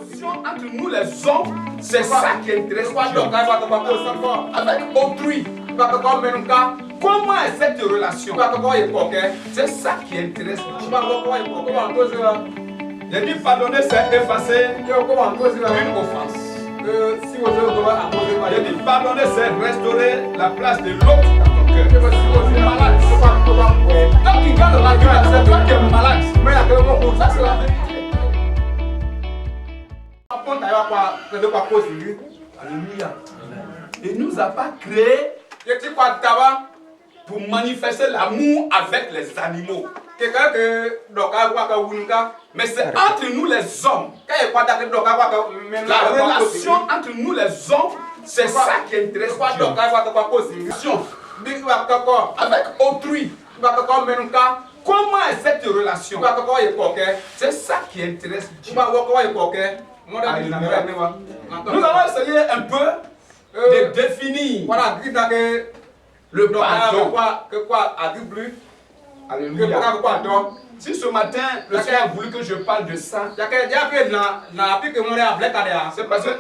relation entre nous les hommes, c'est ça qui intéresse Dieu. Avec autrui. Comment est cette relation? C'est ça qui intéresse Dieu. J'ai dit pardonner, c'est effacer une offense. J'ai dit pardonner, c'est restaurer la place de l'autre dans ton cœur. Malade. Quand tu gardes la gueule, c'est toi qui es malade. Ça, c'est la vérité. Alléluia. Il nous a pas créé pour manifester l'amour avec les animaux. Mais c'est entre nous les hommes. La relation entre nous les hommes, c'est ça qui intéresse Dieu. Avec autrui. Comment est cette relation? C'est ça qui intéresse Dieu. Nous allons essayer un peu de définir le pardon. Alléluia. Si ce matin, le Seigneur a voulu que je parle de ça, c'est parce que,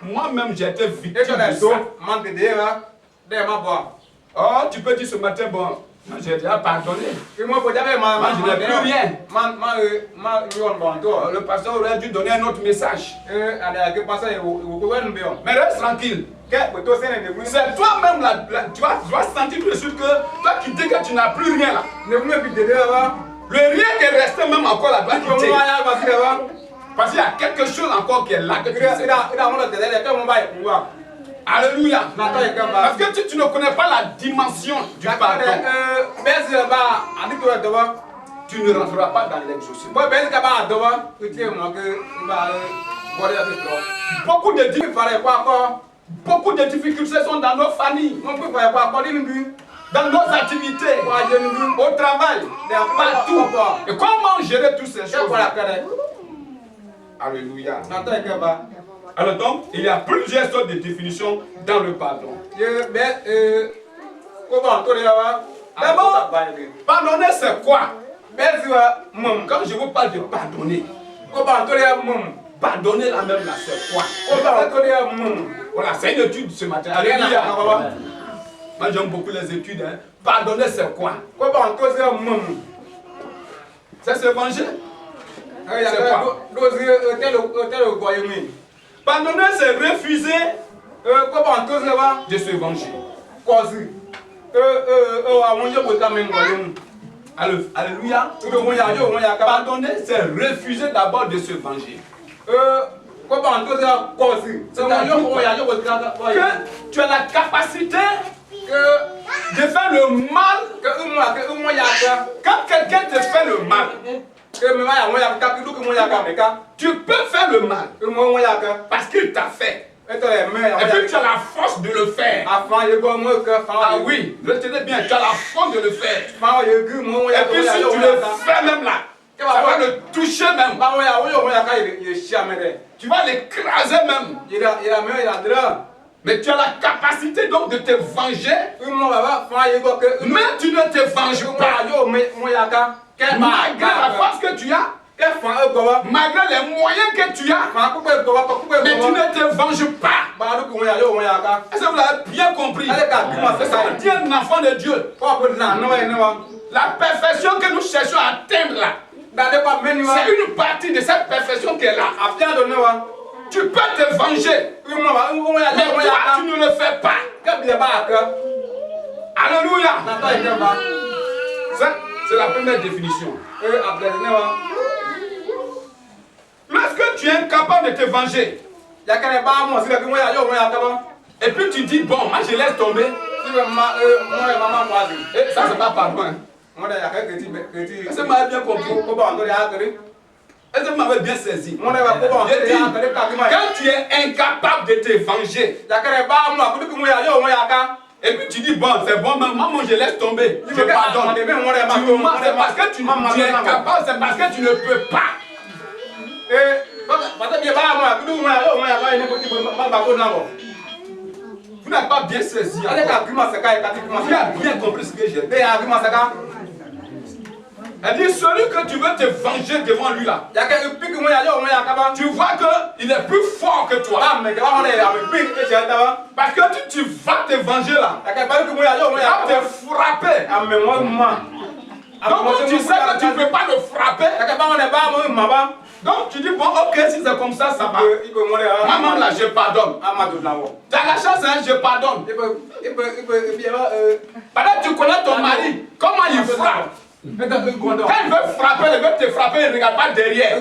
moi-même, j'ai été victime de ça. Oh, tu peux dire ce matin, bon, moi j'ai déjà pardonné. Moi je n'ai plus rien. Le pasteur aurait dû donner un autre message. Mais reste tranquille. C'est toi-même là, tu vas sentir de suite que toi qui dis que tu n'as plus rien là. Le rien qui est resté même encore là doit quitter. Parce qu'il y a quelque chose encore qui est là que tu sais. Alléluia. Parce que tu ne connais pas la dimension du pardon. Tu ne rentreras pas dans l'exaucement. Beaucoup de difficultés sont dans nos familles, dans nos activités, au travail, partout. Et comment gérer toutes ces choses? Alléluia. Alors donc, il y a plusieurs sortes de définitions dans le pardon. D'abord, pardonner c'est quoi? Quand je vous parle de pardonner, pardonner la même là c'est quoi? Voilà, c'est une étude ce matin. Alléluia. Moi j'aime beaucoup les études. Hein. Pardonner c'est quoi? C'est se venger. C'est quoi? Pardonner, c'est refuser de se venger. Alléluia. Pardonner, c'est refuser d'abord de se venger. C'est-à-dire que tu as la capacité de faire le mal. Quand quelqu'un te fait le mal, tu peux faire le mal parce qu'il t'a fait. Et puis tu as la force de le faire. Ah oui, retenez bien, tu as la force de le faire. Et puis si tu le fais même là, ça va le toucher même. Tu vas l'écraser même. Mais tu as la capacité donc de te venger. Mais tu ne te venges pas. Malgré la force que tu as, malgré les moyens que tu as, mais tu ne te venges pas. Est-ce que vous l'avez bien compris? C'est ça, tu es un enfant de Dieu. La perfection que nous cherchons à atteindre là, c'est une partie de cette perfection qui est là. Tu peux te venger, mais toi tu ne le fais pas. Alléluia. C'est la première définition. Lorsque tu es incapable de te venger, et puis tu dis bon, moi je laisse tomber, et ça c'est pas pardon. Est-ce que vous m'avez bien compris? Est-ce que vous m'avez bien saisi? Quand tu es incapable de te venger, et puis tu dis bon, c'est bon, maman, je laisse tomber, je pardonne. C'est parce que tu es incapable, c'est parce que tu ne peux pas. Vous n'avez pas bien saisi. Vous avez bien compris ce que j'ai dit. Elle dit, celui que tu veux te venger devant lui là, tu vois qu'il est plus fort que toi. Parce que tu vas te venger là. Il va te frapper. Donc tu sais que tu ne peux pas le frapper. Donc tu dis, bon, ok, si c'est comme ça, ça va. Maman là, je pardonne. Tu as la chance, hein, je pardonne. Pendant que tu connais ton mari, comment il frappe. Quand il veut frapper, il veut te frapper, il ne regarde pas derrière.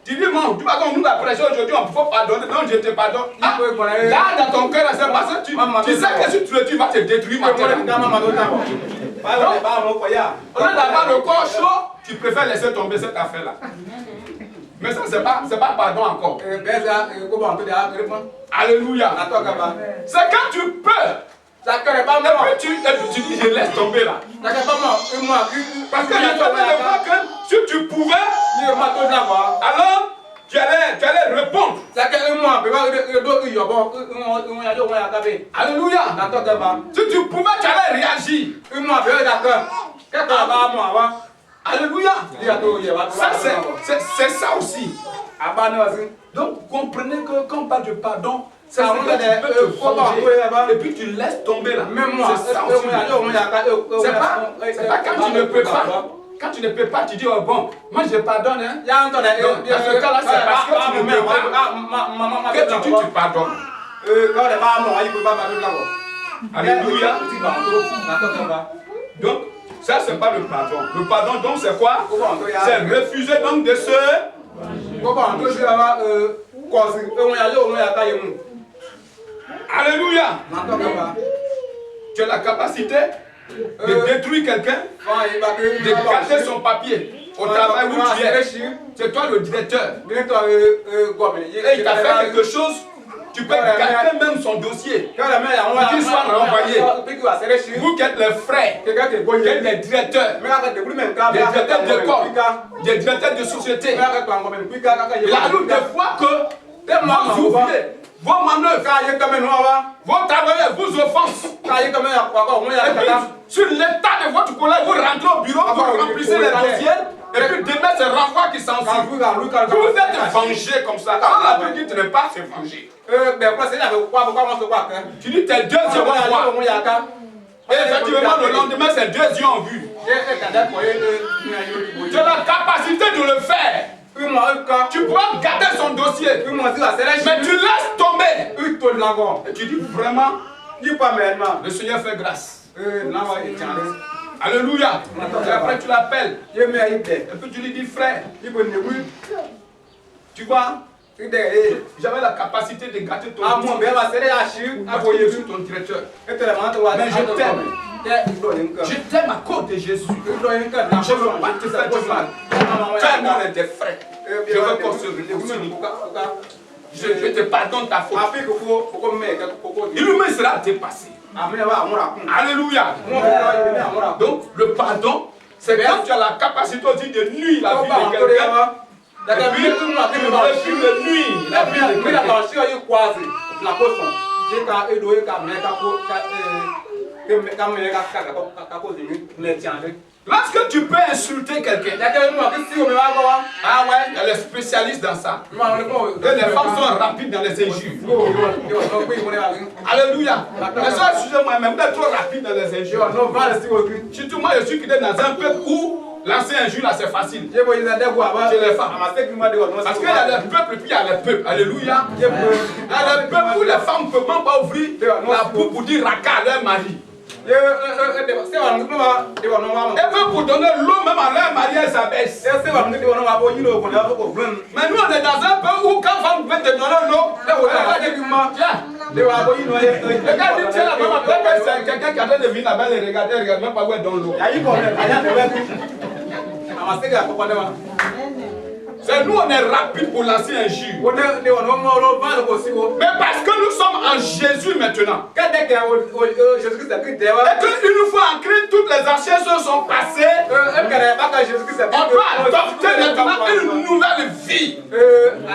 Tu dis, bon, tu vas comme nous la pression aujourd'hui, on peut pardonner. Non, je te pardonne. Ah, là, dans ton cœur, c'est parce que tu sais que si tu le tues, il va te détruire maintenant. Au lieu d'avoir le corps chaud, tu préfères laisser tomber cette affaire-là. Mais ça, c'est pas pardon encore. Alléluia. C'est quand tu peux. Et puis tu dis, je laisse tomber là. Parce que je te vois que si tu pouvais, alors tu allais répondre. Alléluia. Si tu pouvais, tu allais réagir. Alléluia. Ça, c'est ça aussi. Donc, comprenez que quand on parle de pardon, c'est ça que tu peux te venger, et puis tu laisses tomber là. C'est ça aussi. C'est pas quand tu ne peux pas. Quand tu ne peux pas, tu dis, oh bon, moi je pardonne. Hein. Dans ce cas-là, c'est parce que tu ne peux pas. Que tu dis, tu pardonnes. Alléluia. Donc, ça, c'est pas le pardon. Le pardon, donc, c'est quoi? C'est refuser donc de se... Alléluia. Tu as la capacité de détruire quelqu'un, de casser son papier au travail où tu es. C'est toi le directeur. Et il t'a fait quelque chose, tu peux casser même son dossier pour qu'il soit renvoyé. Vous qui êtes les frères, qui êtes les directeurs d'école, des directeurs de société. Il arrive des fois que vos ouvriers, vos manœuvres, vos travailleurs vous offensent. Et puis, sur l'état de votre collègue, vous rentrez au bureau, vous remplissez les dossiers, et puis demain c'est renvoi qui s'en suit. Vous êtes vengé comme ça. Quand la Bible dit de ne pas se venger. Tu dis tes deux yeux vont voir. Et effectivement, le lendemain, ces deux yeux ont vu. Tu as la capacité de le faire. Tu pourras garder son dossier, mais tu laisses tomber. Et tu dis vraiment, le Seigneur fait grâce. Alléluia. Et après tu l'appelles. Et puis tu lui dis, frère, tu vois, j'avais la capacité de gâter ton dossier sur ton directeur. Mais je t'aime. Je t'aime à cause de Jésus. Je ne veux pas te faire du mal. Fais-moi des frères. Je veux qu'on se réconcilie. Je te pardonne ta faute. Il me sera dépassé. Alléluia. Donc le pardon, c'est quand tu as la capacité aussi de nuire la vie de quelqu'un. Et puis de nuire la vie de quelqu'un. Lorsque tu peux insulter quelqu'un, ah ouais, il y a les spécialistes dans ça. Et les femmes sont rapides dans les injures. Alléluia. Mais ça, excusez-moi, mais vous êtes trop rapide dans les injures. Surtout moi, je suis quitté dans un peuple où lancer un injure là, c'est facile. Chez les femmes. Parce qu'il y a les peuples et puis il y a les peuples. Alléluia. Il y a les peuples où les femmes ne peuvent même pas ouvrir la bouche pour dire raka à leur mari. Et même pour donner l'eau, même à leur mari, elle s'abaisse. Mais nous, on est dans un peu où quand femme veut te donner l'eau, le gars dit tiens la maman, c'est quelqu'un qui a train de venir là-bas et regarde même pas où elle donne l'eau. C'est nous, on est rapide pour lancer un jus. Mais parce que nous sommes en Jésus maintenant. Et qu'une fois en Christ, toutes les anciennes choses sont passées. On doit adopter maintenant une nouvelle vie. Une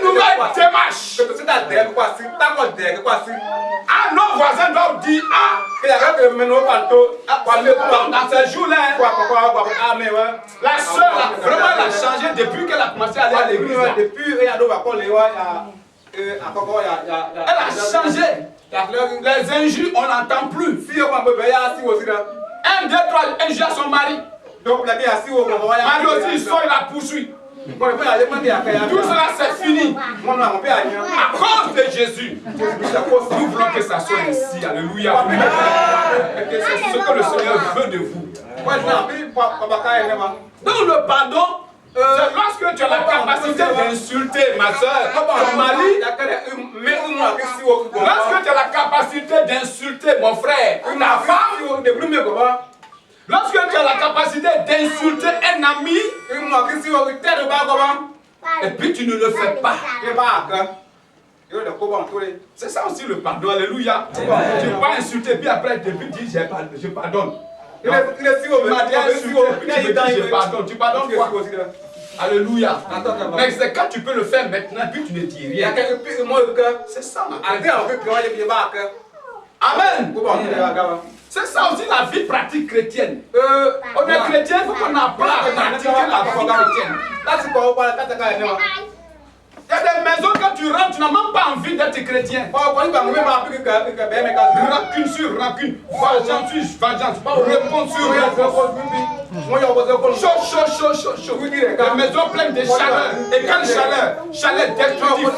nouvelle démarche. Ah, nos voisins doivent dire, ah, dans ces jours-là, la soeur, vraiment, elle a changé depuis qu'elle a commencé à aller à l'église. Elle a changé. Les injures, on n'entend plus. 1, 2, 3 injures à son mari. Marie aussi, il sort, il la poursuit. Tout cela c'est fini. À cause de Jésus. Nous voulons que ça soit ainsi. Alléluia. Et que c'est ce que le Seigneur veut de vous. Donc le pardon, c'est lorsque tu as la capacité d'insulter ma soeur, ton mari. Lorsque tu as la capacité d'insulter mon frère, ta femme. Lorsque tu as la capacité d'insulter un ami, et puis tu ne le fais pas. C'est ça aussi le pardon. Alléluia. Tu ne peux pas insulter, puis après, depuis tu dis je pardonne. Il m'a dit insulter, puis tu me dis je pardonne. Tu pardonnes quoi? Alléluia. Mais c'est quand tu peux le faire maintenant, puis tu ne dis rien. C'est ça. Amen. C'est ça aussi la vie pratique chrétienne. On est chrétien, il faut qu'on apprenne à pratiquer la vie chrétienne. Il y a des maisons, quand tu rentres, tu n'as même pas envie d'être chrétien. Rancune sur rancune, vengeance sur vengeance, réponse sur réponse. Chaud. La maison pleine de chaleur. Et quelle chaleur? Chaleur destructive.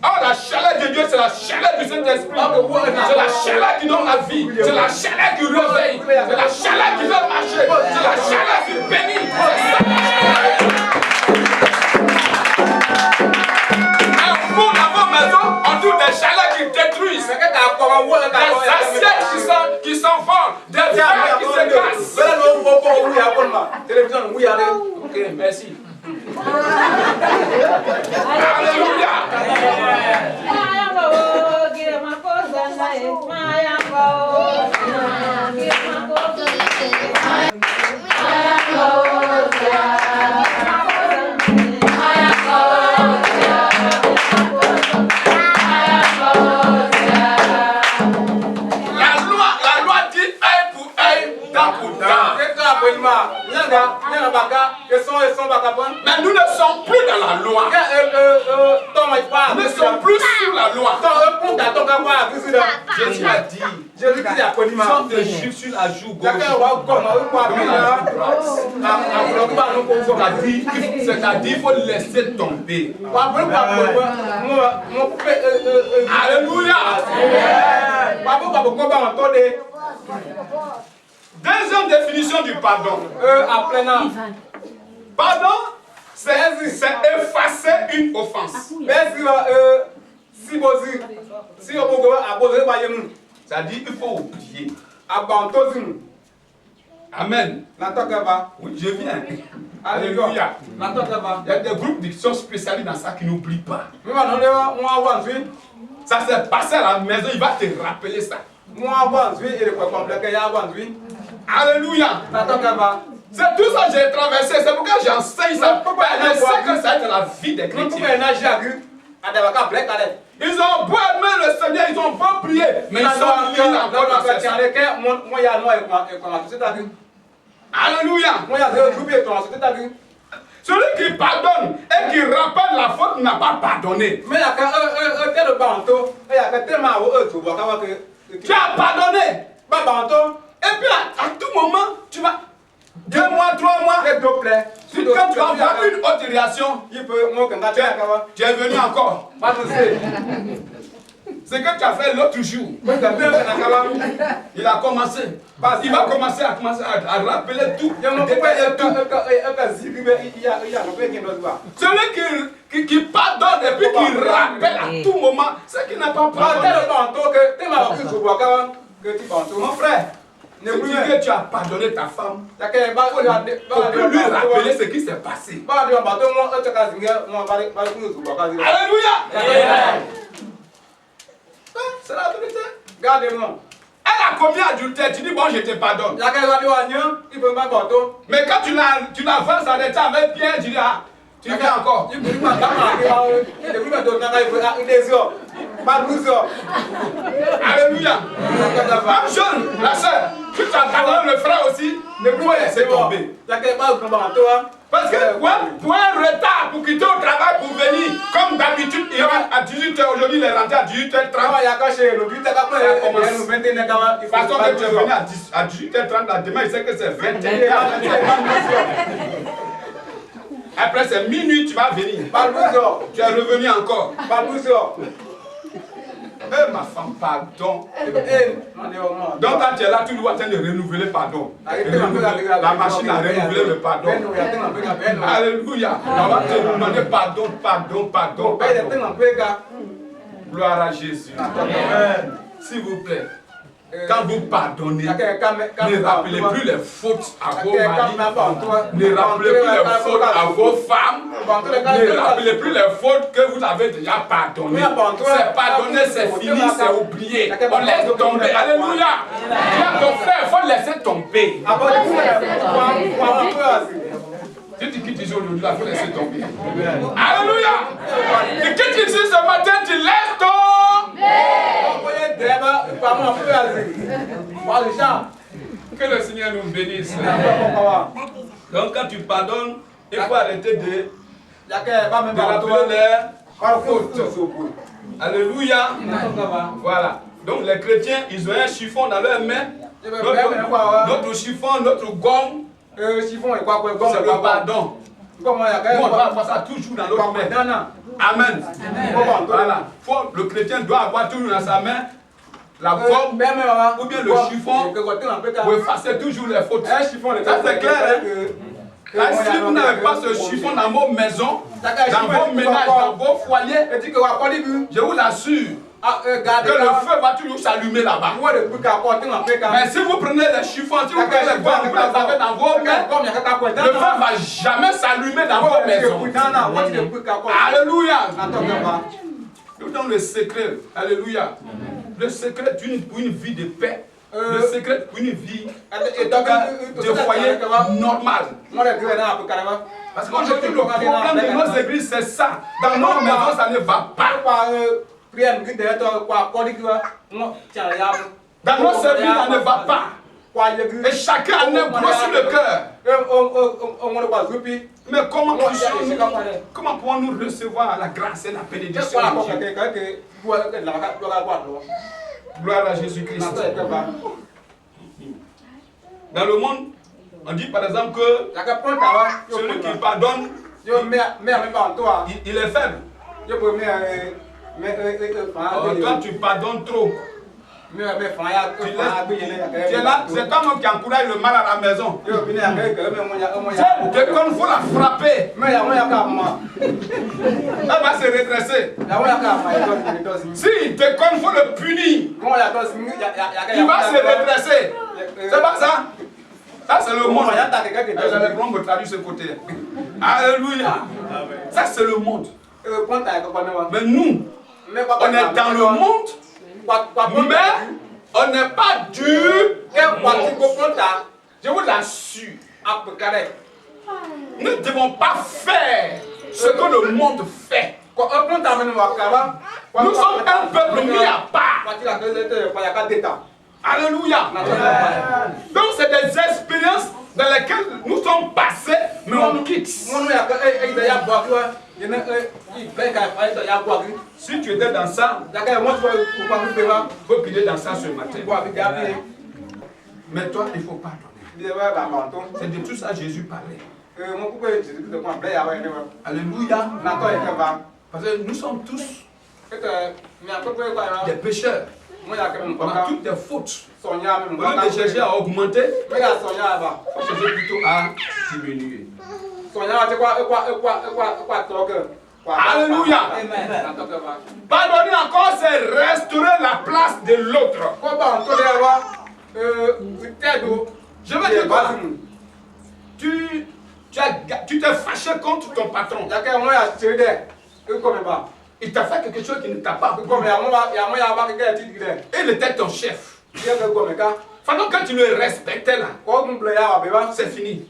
Oh, la chaleur de Dieu, c'est la chaleur du Saint-Esprit. C'est la chaleur qui donne la vie. C'est la chaleur qui réveille. C'est la chaleur qui fait marcher. C'est la chaleur qui bénit. Un fou dans vos maisons, on trouve des chaleurs qui détruisent. Des assiettes qui s'envolent. Des verres qui se cassent. Ok, merci. Alléluia. La loi dit œil pour œil, dent pour dent. Mais nous ne sommes plus dans la loi. Nous ne sommes plus sur la loi. Jésus a dit, sans te juger sur la joue gauche. C'est-à-dire qu'il faut laisser tomber. Alléluia. Deuxième définition du pardon. Pardon, c'est effacer une offense. C'est-à-dire qu'il faut oublier. Amen. Oui, je viens. Alléluia. Il y a des groupes qui sont spécialisés dans ça qui n'oublient pas. Ça s'est passé à la maison, il va te rappeler ça. Alléluia. C'est tout ça que j'ai traversé, c'est pourquoi j'enseigne ça. Je sais que ça va être la vie des chrétiens. Ils ont beau aimer le Seigneur, ils ont beau prier, mais ils sont liés encore dans cette chose. Alléluia. Celui qui pardonne et qui rappelle la faute n'a pas pardonné. Tu as pardonné. Et puis à tout moment, tu vas 2 mois, 3 mois. Quand tu vas avoir une autre réaction, tu es venu encore. C'est que tu as fait l'autre jour. Il a commencé. Il va commencer à rappeler tout. Celui qui pardonne et puis qui rappelle à tout moment, c'est qu'il n'a pas pardonné. Mon frère, si tu dis que tu as pardonné ta femme, il faut lui rappeler ce qui s'est passé. Alléluia. C'est la vérité. Gardez-moi. Elle a commis adultère, tu dis bon je te pardonne. Mais quand tu l'avances en état avec Pierre, tu dis ah, Tu viens encore. Alléluia. Même jeune, la soeur, tu t'abandonnes le frère aussi, ne plus laisser tomber. Parce que pour un retard pour quitter au travail pour venir, comme d'habitude, il rentre à 18h, aujourd'hui il est rentré à 18h30. De toute façon, que tu es venu à 18h30, là, demain il sait que c'est 21h. Après c'est minuit, tu vas venir. Tu es revenu encore. Ma femme, pardon. Donc quand tu es là, tu dois en train de renouveler pardon. La machine a renouvelé le pardon. Alléluia. On va te demander pardon. Gloire à Jésus. S'il vous plaît. Quand vous pardonnez, ne rappelez plus les fautes à vos maris, ne rappelez plus les fautes à vos femmes, ne rappelez plus les fautes que vous avez déjà pardonnées. C'est pardonné, c'est fini, c'est oublié. On laisse tomber. Alléluia. Dis à ton frère, il faut laisser tomber. Si tu quittes ici aujourd'hui, il faut laisser tomber. Alléluia. Tu quittes ici ce matin, tu laisses tomber. Que le Seigneur nous bénisse. Donc quand tu pardonnes, il faut arrêter de rappeler les fautes. Alléluia. Voilà. Donc les chrétiens, ils ont un chiffon dans leurs mains. Notre chiffon, notre gomme, c'est le pardon. On doit avoir ça toujours dans notre main. Amen. Voilà. Le chrétien doit avoir toujours dans sa main la gomme ou bien le chiffon pour effacer toujours les fautes. Ça c'est clair. Si vous n'avez pas ce chiffon dans vos maisons, dans vos ménages, dans vos foyers, je vous l'assure que le feu va toujours s'allumer là-bas. Mais si vous prenez les chiffons, si vous prenez les gommes, vous les avez dans vos mains, le feu ne va jamais s'allumer dans vos maisons. Alléluia. Nous donnons le secret. Alléluia. Le secret pour une vie de paix. Le secret pour une vie de foyer normal. Parce qu'aujourd'hui, le problème de nos églises, c'est ça. Dans nos maisons, ça ne va pas. Dans nos services, ça ne va pas. Et chacun a un gros sur le cœur. Mais comment pouvons-nous recevoir la grâce et la bénédiction de Dieu? Gloire à Jésus-Christ. Dans le monde, on dit par exemple que celui qui pardonne, il est faible. Toi, tu pardonnes trop. Tu es là, c'est toi qui encourage le mal à la maison. Dès qu'on faut la frapper, elle va se redresser. Si dès qu'on faut le punir, il va se redresser. C'est pas ça? Ça c'est le monde. J'allais prendre me traduire ce côté. Alléluia. Ça c'est le monde. Mais nous, on est dans le monde. Mais on n'est pas dur. Je vous l'assure. Nous ne devons pas faire ce que le monde fait. Nous sommes un peuple mis à part. Alléluia. Donc c'est des expériences dans lesquelles nous sommes passés, mais on quitte. Si tu étais dans ça, il faut qu'il est dans ça ce matin. Mais toi, il faut pardonner. C'est de tout ça que Jésus parlait. Alléluia. Parce que nous sommes tous des pécheurs. On a toutes des fautes. Au lieu de chercher à augmenter, il faut chercher plutôt à diminuer. Alléluia. Pardonner encore, c'est restaurer la place de l'autre. Je veux dire quoi? Tu t'es fâché contre ton patron. Il t'a fait quelque chose qui ne t'a pas. Il était ton chef. Pendant que tu le respectais là, c'est fini.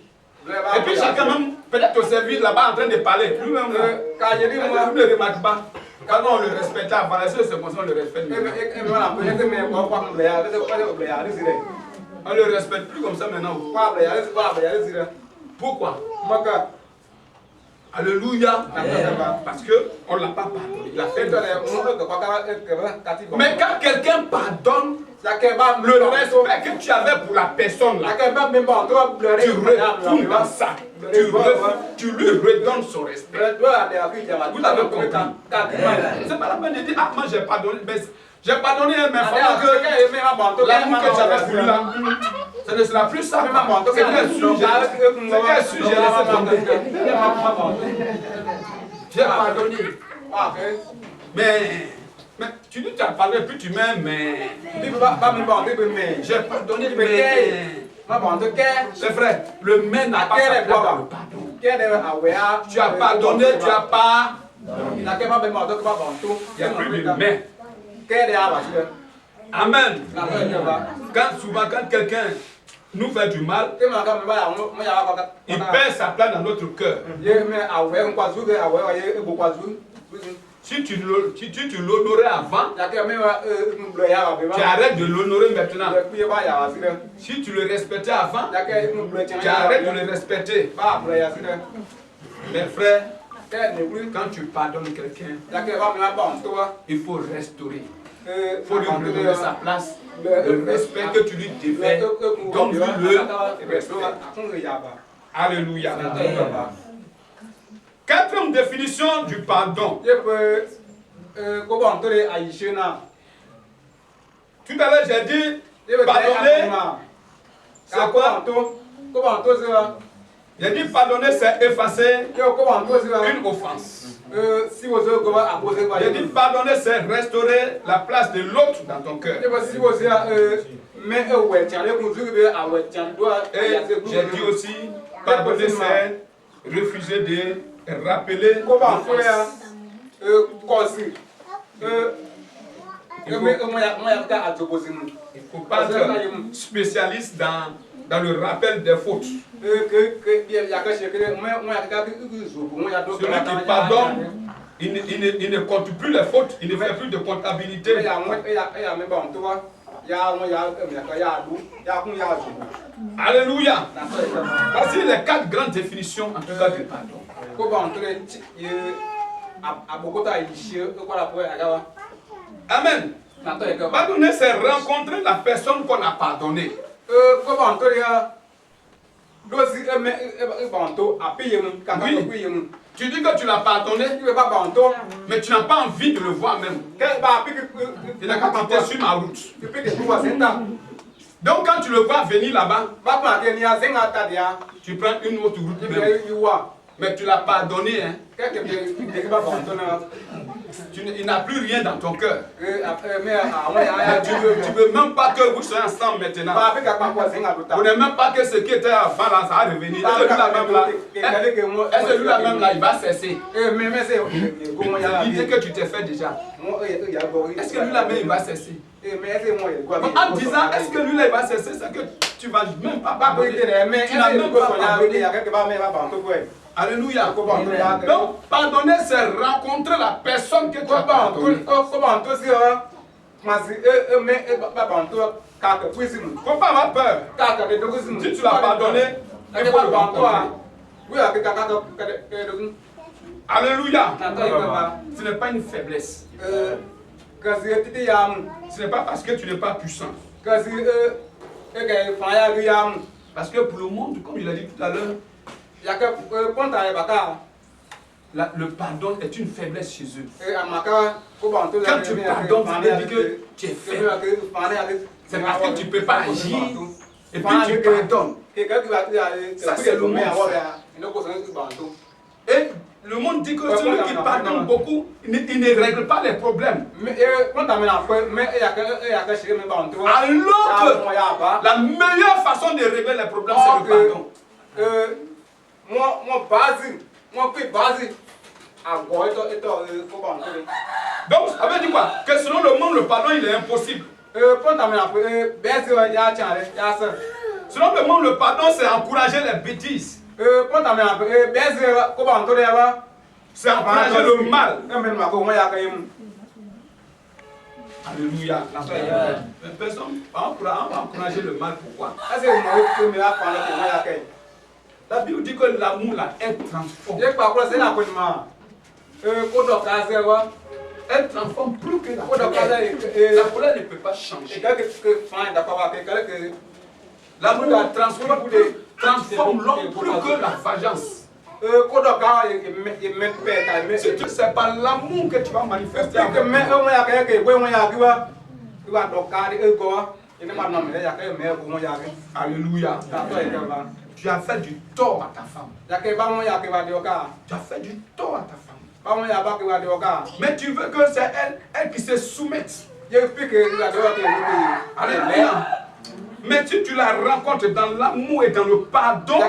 Et puis chacun même, peut-être au service là-bas en train de parler. Lui-même, quand je dis, moi, ne remarque pas. Quand on le respecte avant, la seule seconde, on le respecte. On ne le respecte plus comme ça maintenant. Pourquoi? Alléluia. Parce qu'on ne l'a pas pardonné. Il a fait mais quand quelqu'un pardonne, le respect que tu avais pour la personne, là, tu retournes dans ça. Tu lui redonnes son respect. Vous l'avez compris. C'est pas la peine de dire, ah, moi j'ai pardonné. J'ai pardonné, mais pendant que l'amour que j'avais pour lui là, ce ne sera plus ça. C'est un sujet. J'ai pardonné. Mais tu dis que tu as pardonné, puis tu m'aimes, mais. J'ai pardonné, mais. C'est vrai, le mais n'a pas sa place dans le pardon. Tu as pardonné, tu as pas. Il n'y a plus de mais. Amen. Souvent, quand quelqu'un nous fait du mal, il perd sa place dans notre cœur. Si tu l'honorais avant, tu arrêtes de l'honorer maintenant. Si tu le respectais avant, tu arrêtes de le respecter. Mes frères, quand tu pardonnes quelqu'un, il faut restaurer. Il faut lui redonner sa place. Le respect que tu lui devais, donne-lui le respect. Alléluia. Quatrième définition du pardon. Tout à l'heure, j'ai dit pardonner. C'est quoi? J'ai dit pardonner, c'est effacer une offense. J'ai dit pardonner, c'est restaurer la place de l'autre dans ton cœur. Et j'ai dit aussi pardonner, c'est refuser de rappeler l'offense. Il ne faut pas être spécialiste dans le rappel des fautes. Celui qui pardonne, il ne compte plus les fautes, il ne fait plus de comptabilité. Alléluia. Voici les 4 grandes définitions en tout cas du pardon. Amen. Pardonner, c'est rencontrer la personne qu'on a pardonnée. Oui. Tu dis que tu l'as pardonné, mais tu n'as pas envie de le voir même. Il n'a qu'à tenter sur ma route. Donc quand tu le vois venir là-bas, tu prends une autre route même. Mais tu l'as pardonné, hein. Il n'a plus rien dans ton cœur. Tu ne veux même pas que vous soyez ensemble maintenant. Vous n'aimez même pas que ce qui était avant là, ça va revenir. Est-ce que lui-là même là, il va cesser? L'idée que tu t'es fait déjà. Est-ce que lui-là même il va cesser? En disant, est-ce que lui-là il va cesser, c'est que tu ne vas même pas pardonner. Tu n'as même pas pardonné. Alléluia. Donc, pardonner, c'est rencontrer la personne que tu as pardonné. Il ne faut pas avoir peur. Si tu l'as pardonné, il faut le rencontrer. Alléluia. Ce n'est pas une faiblesse. Ce n'est pas parce que tu n'es pas puissant. Parce que pour le monde, comme il a dit tout à l'heure, le pardon est une faiblesse chez eux. Quand tu pardonnes, ça veut dire que tu es faible. C'est parce que tu ne peux pas agir et puis tu pardonnes. Ça, c'est le monde. Et le monde dit que celui qui pardonne beaucoup, il ne règle pas les problèmes. Alors que la meilleure façon de régler les problèmes, c'est le pardon. Donc, ça veut dire quoi? Que selon le monde, le pardon, il est impossible. Selon le monde, le pardon, c'est encourager les bêtises. C'est encourager le mal. Alléluia. Personne va encourager le mal. Pourquoi? La Bible dit que l'amour là, elle transforme. Elle transforme plus que la colère. La colère ne peut pas changer. L'amour transforme l'homme plus que la vengeance. C'est par l'amour que tu vas manifester. Alléluia. Tu as fait du tort à ta femme. Tu as fait du tort à ta femme. Mais tu veux que c'est elle qui se soumette. Alléluia. Mais si tu la rencontres dans l'amour et dans le pardon,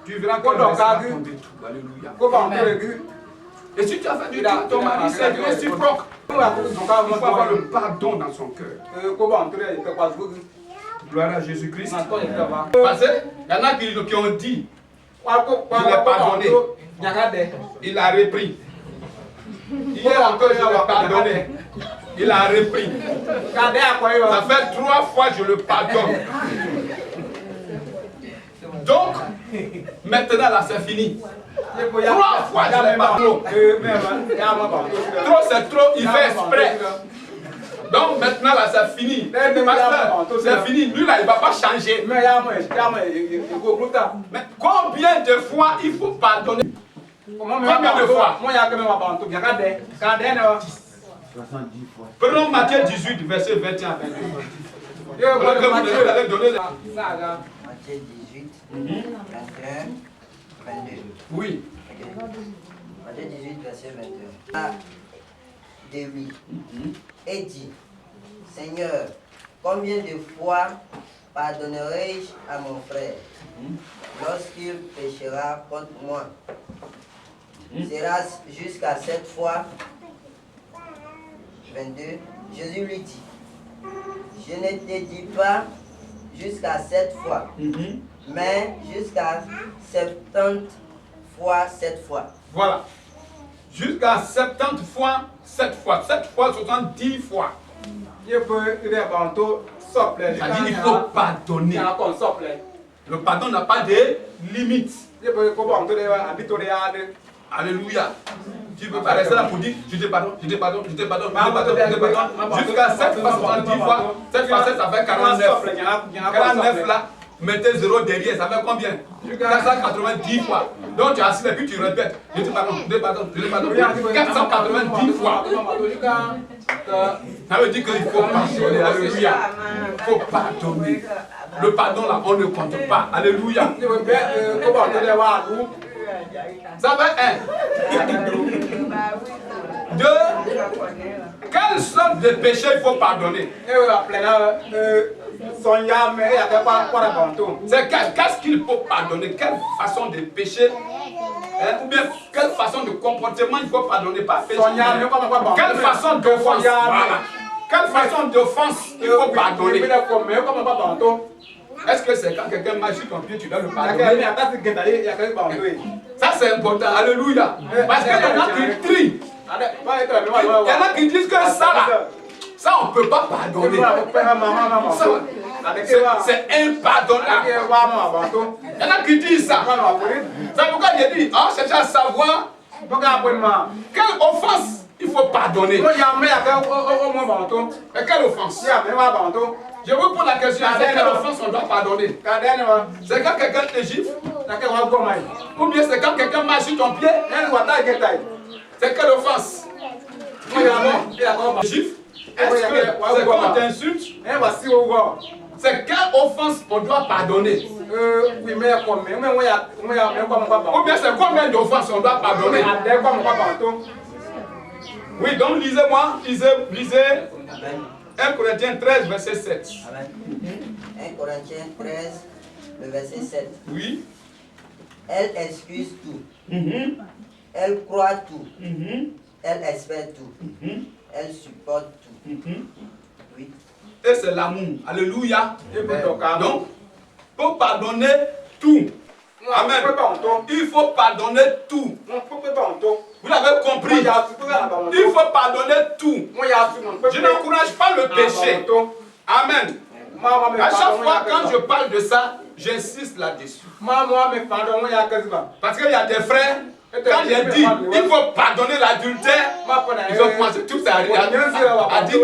tu verras qu'elle va tomber tout. Alléluia. Et si tu as fait du tort, ton mari, c'est réciproque. Il faut avoir le pardon dans son cœur. Gloire à Jésus-Christ. Parce qu'il y en a qui ont dit, il est pardonné. Il a repris. Hier encore, je l'ai pardonné. Il a repris. Ça fait 3 fois que je le pardonne. Donc, maintenant là, c'est fini. 3 fois je l'ai pardonné. Trop, c'est trop, il fait exprès. Donc maintenant là, c'est fini. Pasteur, c'est fini. Lui là, il ne va pas changer. Mais combien de fois il faut pardonner? Combien de fois? 70 fois. Prenons Matthieu 18, verset 21 à 22. Matthieu 18, 21, 22. Oui. Matthieu 18, verset 21. De lui et dit, Seigneur, combien de fois pardonnerai-je à mon frère lorsqu'il péchera contre moi? Sera-ce jusqu'à 7 fois? 22. Jésus lui dit, je ne te dis pas jusqu'à 7 fois, mais jusqu'à 70 fois 7 fois. Voilà. Jusqu'à 70 fois 7 fois. 7 fois 70 fois. C'est-à-dire qu'il faut pardonner. Le pardon n'a pas de limite. Alléluia. Tu ne peux pas rester là pour dire je te pardonne, je te pardonne, je te pardonne, je te pardonne, je te pardonne. Jusqu'à 7 fois 70 fois. 7 fois 7, ça fait 49. 49 là, mettez 0 derrière, ça fait combien? 490 fois. Donc tu as assis et puis tu répètes je te pardonne, je te pardonne, je te pardonne. 490 fois. Ça veut dire qu'il faut pardonner. Alléluia. Il faut pardonner. Le pardon là, on ne compte pas. Alléluia. Ça fait 1. 2. Quelle sorte de péché il faut pardonner? C'est qu'est-ce qu'il faut pardonner? Quelle façon de péché? Ou bien quelle façon de comportement il faut pardonner? Pas péché. Quelle façon d'offense? Voilà. Quelle façon d'offense il faut pardonner? Est-ce que c'est quand quelqu'un marche sur ton pied, tu dois le pardonner? Ça c'est important, alléluia. Parce qu'il y en a qui trient. Il y en a qui disent que ça là, ça on ne peut pas pardonner. C'est impardonnable. Il y en a qui disent ça. C'est pourquoi j'ai dit, on cherche à savoir quelle offense il faut pardonner. Et quelle offense? Je vous pose la question, c'est quelle offense on doit pardonner? C'est quand quelqu'un te gifle? Ou bien c'est quand quelqu'un marche sur ton pied? C'est quelle offense? Gifle? Est-ce que c'est quand on t'insulte? C'est quelle offense on doit pardonner? Ou bien c'est combien d'offenses on doit pardonner? Oui, donc lisez-moi, lisez 1 Corinthiens 13, verset 7. Amen. 1 Corinthiens 13, le verset 7. Oui. Elle excuse tout. Elle croit tout. Elle espère tout. Elle supporte tout. Oui. Et c'est l'amour. Alléluia. Donc, pour pardonner tout. Amen. Il faut pardonner tout. Vous l'avez compris. Il faut pardonner tout. Je n'encourage pas le péché. Amen. À chaque fois quand je parle de ça, j'insiste là-dessus. Parce qu'il y a des frères, quand j'ai dit il faut pardonner l'adultère, ils ont commencé tous à dire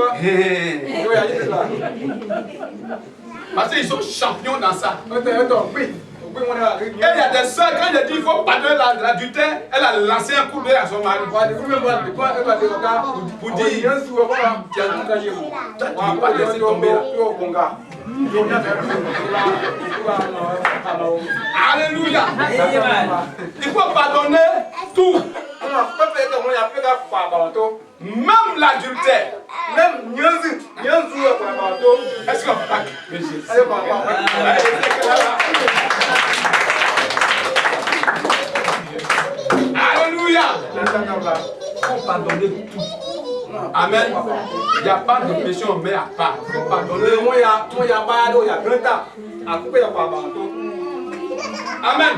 parce qu'ils sont champions dans ça. Et il y a des soeurs, quand j'ai dit il faut pardonner l'adultère, elle a lancé un coup d'œil à son mari. Pour dire, tu ne peux pas laisser tomber là. Alléluia. Il faut pardonner tout. Même l'adultère. Est-ce qu'on peut Alléluia. Il faut pardonner tout. Amen. Il n'y a pas de péché, on met à part. Il faut pardonner. Amen.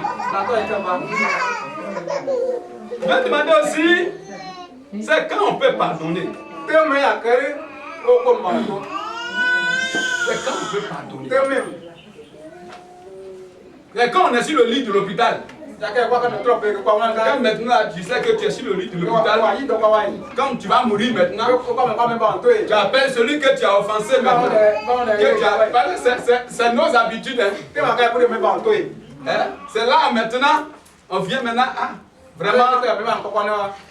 Je vais demander aussi, c'est quand on peut pardonner. C'est quand on peut pardonner. C'est quand on est sur le lit de l'hôpital. Quand maintenant tu sais que tu es sur le lit de l'hôpital, quand tu vas mourir maintenant, tu appelles celui que tu as offensé maintenant. C'est nos habitudes. C'est là maintenant, on vient maintenant à vraiment,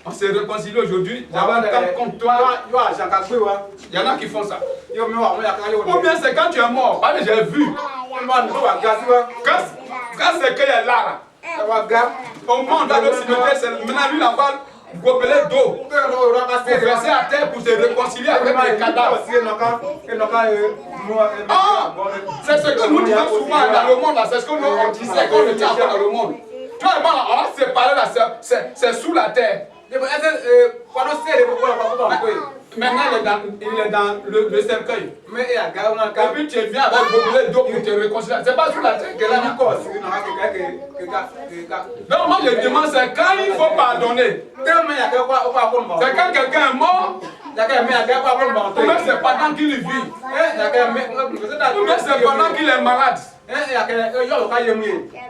on s'est réconcilié aujourd'hui. J'avais un temps contre toi. Il y en a qui font ça. Ou bien c'est quand tu es mort, parce que j'ai vu. Quand c'est qu'il est là. Au moment dans le cimetière, c'est maintenant lui la balle gobelet d'eau pour verser à terre pour se réconcilier avec les cadavres. C'est ce que nous disons souvent dans le monde, c'est ce que nous disait quand on était encore dans le monde. Tu vois, on va se séparer là, c'est sous la terre. Maintenant, il est dans le cercueil. Et puis tu viens avec gobelet d'eau pour te réconcilier. C'est pas sous la terre qu'elle a encore. Donc moi je demande, c'est quand il faut pardonner. C'est quand quelqu'un est mort. Ou même c'est pendant qu'il vit. Ou bien c'est pendant qu'il est malade.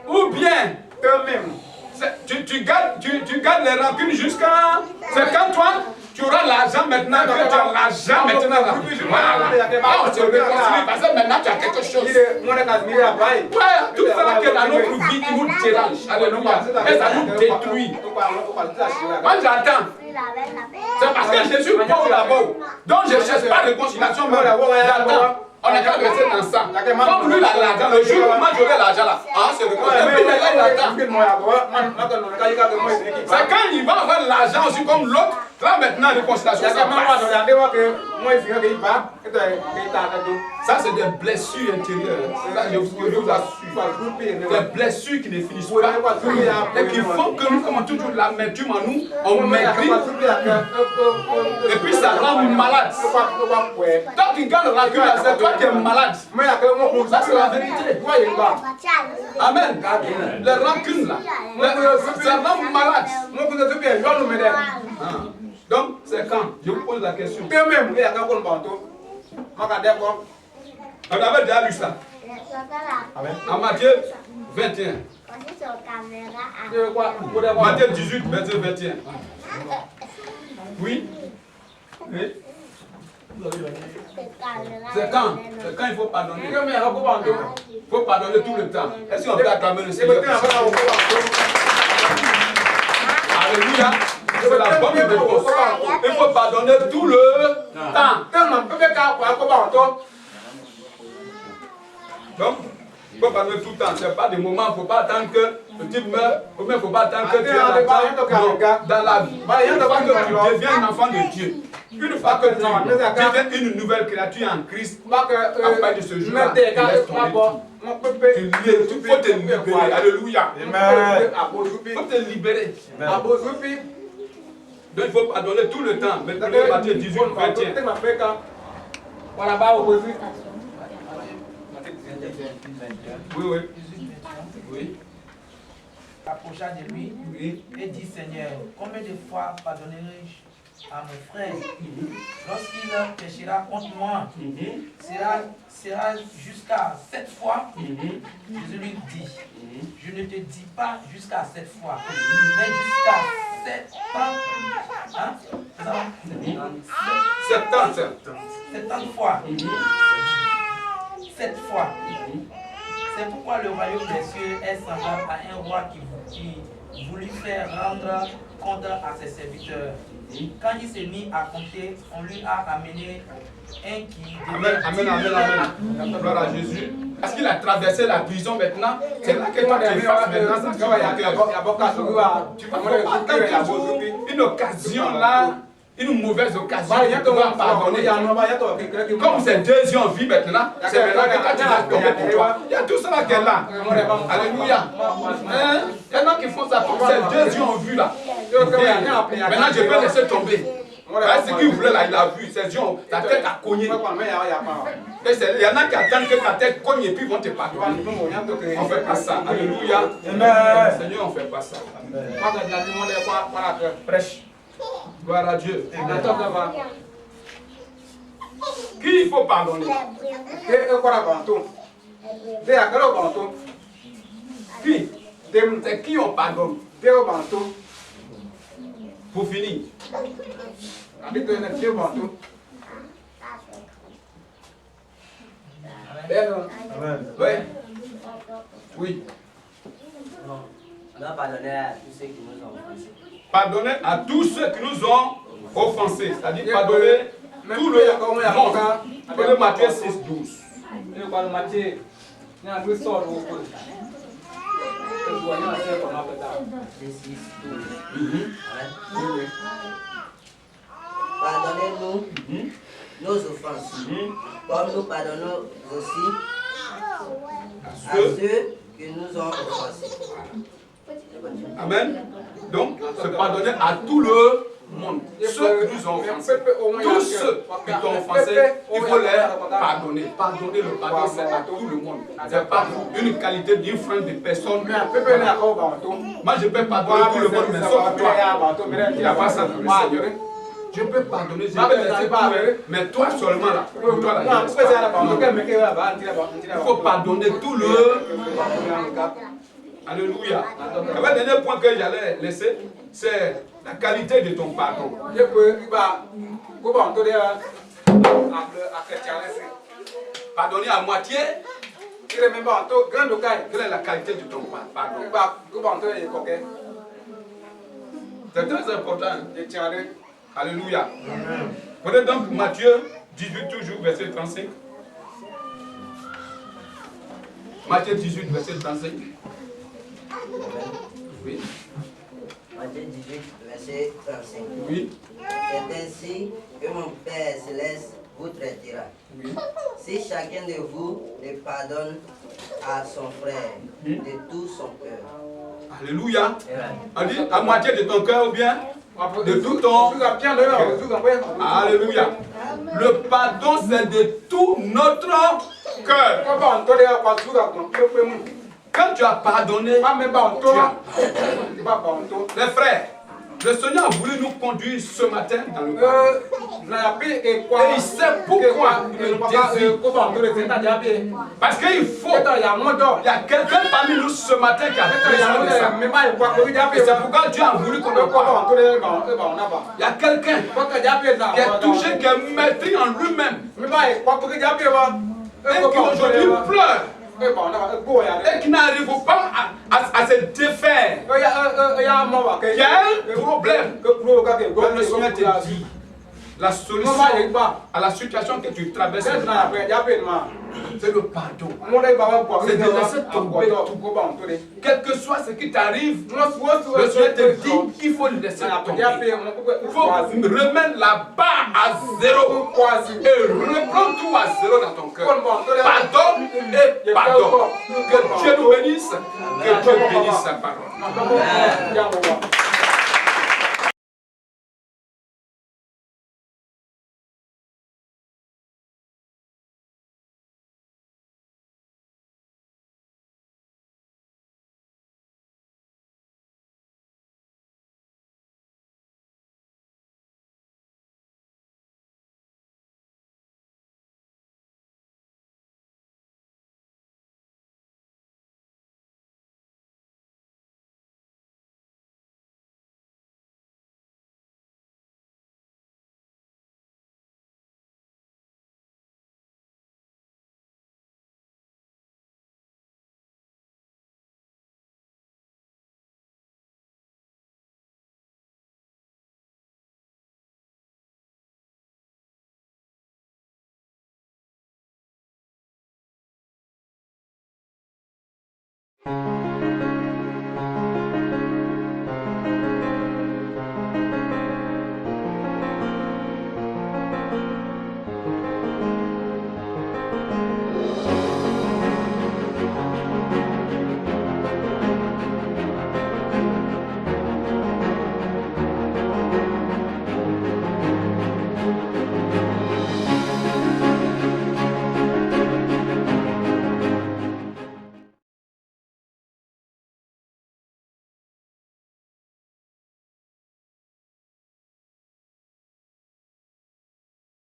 Ou bien tu gardes les rancunes jusqu'à... C'est quand toi, tu auras l'argent maintenant, que tu as l'argent maintenant. Voilà. On se réconcilie parce que maintenant tu as quelque chose. Ouais, tout ça qui est dans notre vie qui nous dérange. Alléluia. Et ça nous détruit. Moi j'attends. C'est parce que je suis pauvre là-bas. Donc je ne cherche pas de réconciliation. J'attends. On est qu'à rester dans ça. Comme lui, l'argent, le jour où moi j'aurai l'argent là, c'est le contraire. C'est quand il va avoir l'argent aussi comme l'autre, là maintenant, réconciliation. Ça, c'est des blessures intérieures. Je vous assure. Des blessures qui ne finissent pas. Et qui font que nous, comme toujours l'amertume en nous, on maigrit. Et puis ça rend malade. Toi qui gardes la rancune, c'est toi qui es malade. Ça, c'est la vérité. Amen. Les rancunes là, ça rend malade. Donc, c'est quand? Je vous pose la question. On avait déjà lu ça. En Matthieu 21. Matthieu 18, verset 21. Oui? Oui? C'est quand? C'est quand il faut pardonner. Il faut pardonner tout le temps. Est-ce qu'on peut acclamer le Seigneur? Alléluia. C'est la bonne réponse. Il faut pardonner tout le temps. Donc, il faut pardonner tout le temps. Ce n'est pas des moments, il ne faut pas attendre que le type meure, ou même il ne faut pas attendre que tu aies dans la vie. Une fois que tu deviens un enfant de Dieu, une fois que tu deviens une nouvelle créature en Christ, à partir de ce jour-là, il faut te libérer. Alléluia. Il faut te libérer. Donc il faut pardonner tout le temps. Maintenant, Matthieu 18, 21. Oui, oui. Oui. approcha de lui et dit, Seigneur, combien de fois pardonnerai-je à mon frère lorsqu'il péchera contre moi? Sera jusqu'à 7 fois? Jésus lui dit, je ne te dis pas jusqu'à 7 fois, mais jusqu'à 70 fois. 7 fois. C'est pourquoi le royaume des cieux est semblable à un roi qui voulut faire rendre compte à ses serviteurs. Quand il s'est mis à compter, on lui a amené un qui devait... Amen. Gloire à Jésus. Parce qu'il a traversé la prison maintenant, c'est là que toi tu fasses maintenant. Tu vas attendre toujours une occasion là, une mauvaise occasion de pouvoir pardonner. Comme c'est deuxième vie maintenant, c'est maintenant que quand tu vas tomber pour toi. Il y a tout cela qui est là. Alléluia. Il y en a qui font ça comme c'est deuxième vue là. Maintenant je peux laisser tomber. Ce qu'il voulait là, il a vu, ses yeux, ta tête a cogné. Il y en a qui attendent que ta tête cogne et puis vont te pardonner. On ne fait pas ça. Alléluia. Seigneur, on ne fait pas ça. Prêche. Gloire à Dieu. Qui il faut pardonner? Qui? C'est qui on pardonne? Pour finir. Oui. On a pardonné à tous ceux qui nous ont offensés. Pardonner à tous ceux qui nous ont offensés. C'est-à-dire pardonner tout le monde. Prenez Matthieu 6, 12. Pardonnez-nous nos offenses, comme nous pardonnons aussi à ceux qui nous ont offensés. Amen. Donc, se pardonner à tout le monde. Ceux qui nous ont offensés. Tous ceux qui t'ont offensé, il faut les pardonner. Pardonner, le pardon, c'est à tout le monde. Ce n'est pas une qualité différente de personne. Moi, je peux pardonner tout le monde, mais sauf toi. Il n'y a pas ça pour le Seigneur. Je peux pardonner, je peux laisser tout, mais toi seulement là. Pour toi là. Il faut pardonner tout le monde. Alléluia. Le dernier point que j'allais laisser, c'est la qualité de ton pardon. Pardonner à moitié. Quelle est la qualité de ton pardon? C'est très important. Alléluia. Prenez donc Matthieu 18, toujours, verset 35. Matthieu 18, verset 35. Oui. Matthieu 18, verset 35. Oui. C'est ainsi que mon Père Céleste vous traitera. Oui. Si chacun de vous le pardonne à son frère de tout son cœur. Alléluia. On dit à moitié de ton cœur ou bien de tout ton cœur. Alléluia. Le pardon, c'est de tout notre cœur. Quand tu as pardonné, les frères, le Seigneur a voulu nous conduire ce matin dans le pardon. Et il sait pourquoi il nous désire. Parce qu'il faut. Il y a quelqu'un parmi nous ce matin qui a besoin de ça. Et c'est pourquoi Dieu a voulu qu'on le pardonne. Il y a quelqu'un qui est touché, qui est maîtris en lui-même. Et qui aujourd'hui pleure. Et qui n'arrive pas à se défaire. Il y a un problème. Le Seigneur te dit la solution à la situation que tu traverses, c'est le pardon. C'est de laisser tomber tout. Quel que soit ce qui t'arrive, le Seigneur te dit qu'il faut le laisser tomber. Il faut remettre la barre à zéro et reprendre tout à zéro dans ton cœur. Pardonne et pardonne. Que Dieu nous bénisse, que Dieu bénisse sa parole. Amen.